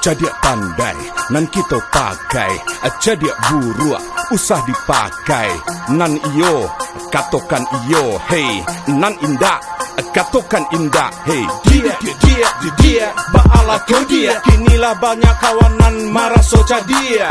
Jadi pandai nan kita pakai, jadi buruk usah dipakai. Nan iyo katakan iyo, hey nan indah katakan indah, hey dia baalah kau dia. Kinilah banyak kawanan marah so jadi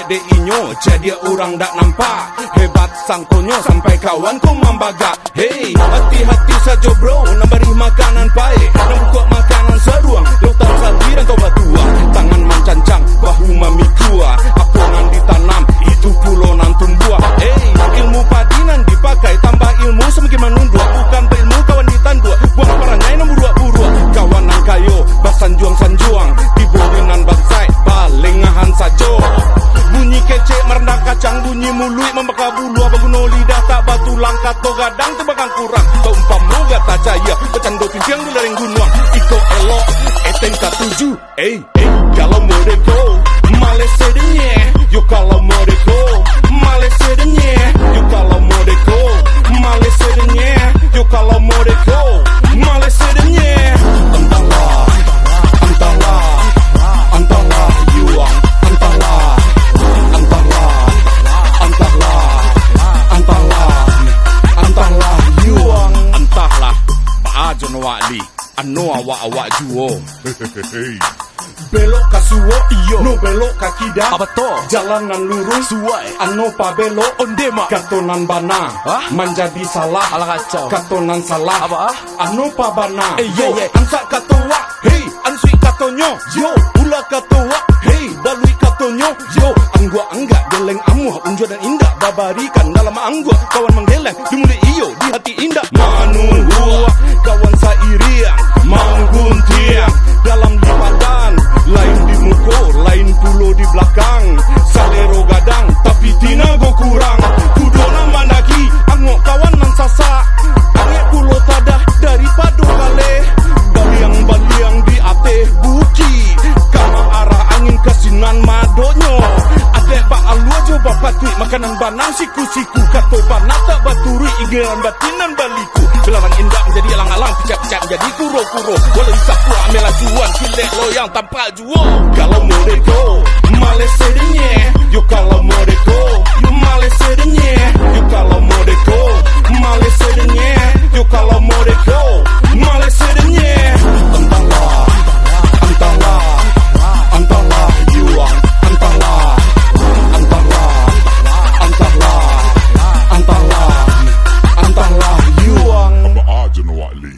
de inyo, jadi orang dak nampak. Hebat sangkonyo sampai kawan ku membagak. Hey hati-hati saja bro, nak beri makanan baik, nak buka makanan seruang. Lautan sapi dan kau batuang, tangan mencancang bahu mami kuah. Apa nan ditanam itu pulau nan tumbuh. Hey ilmu padi nan dipakai, tambah ilmu semakin menunduk. Bukan berilmu kawan ditanduk, buang paranyai nan buruak-buruak. Kawan nan kayo basanjuang-sanjuang, diborinan bansai balengahan saja. Bunyi kecek merendah kacang, bunyi mulut membakar bulu. Baguno lidah tak batu langkat to gadang terbakang kurang. Kau umpam moga tak caya bercanda pincang di lereng gunung. Iko elok eteng katuju. Kalau modeko Malaysia denye, yo kalau modeko Malaysia denye, yo kalau modeko Malaysia denye, yo kalau modeko Malaysia denye. Entahlah yuang, entahlah yuang, entahlah baajon wali anu awak juo. Belok ka suwo iyo, no belok ka kida. Apa to? Jalanan lurus suwai, anu pa belok ondema. Katonan bana, menjadi salah. Ala kacau. Katonan salah. Apa anu pa bana. Yo, ansa katowa. Hey, ansui katonyo. Yo, ula katowa. Hey, balui katonyo. Yo, anggua anggak geleng amuh unjo dan indah babarikan dalam anggua. Kawan menggeleng di mulut iyo, di hati indah. Manungua kawan sairiang, mangguntiang dalam lipadan. Lain di muka, lain pulau di belakang. Salero gadang, tapi tinago kurang. Kudona mandaki, angok kawan nan sasak. Angek pulau tadah daripada kale. Baliang di ateh buki. Kama arah angin kasinan madonyo. Adek pak alua jo bapak tui makanan banang siku-siku. Kato banat tak baturi igiran batinan baliku. Belarang indah menjadi alang-alang, picak-picak menjadi kuro-kuro. Walau isapu amela juan, kilek loyang tanpa juo. Kalau modeko Malaysia denye, yo kalau modeko Malaysia denye, yo kalau modeko Malaysia denye, yo kalau modeko Malaysia denye. Entahlah yuang, entahlah yuang. Apa aja no wali.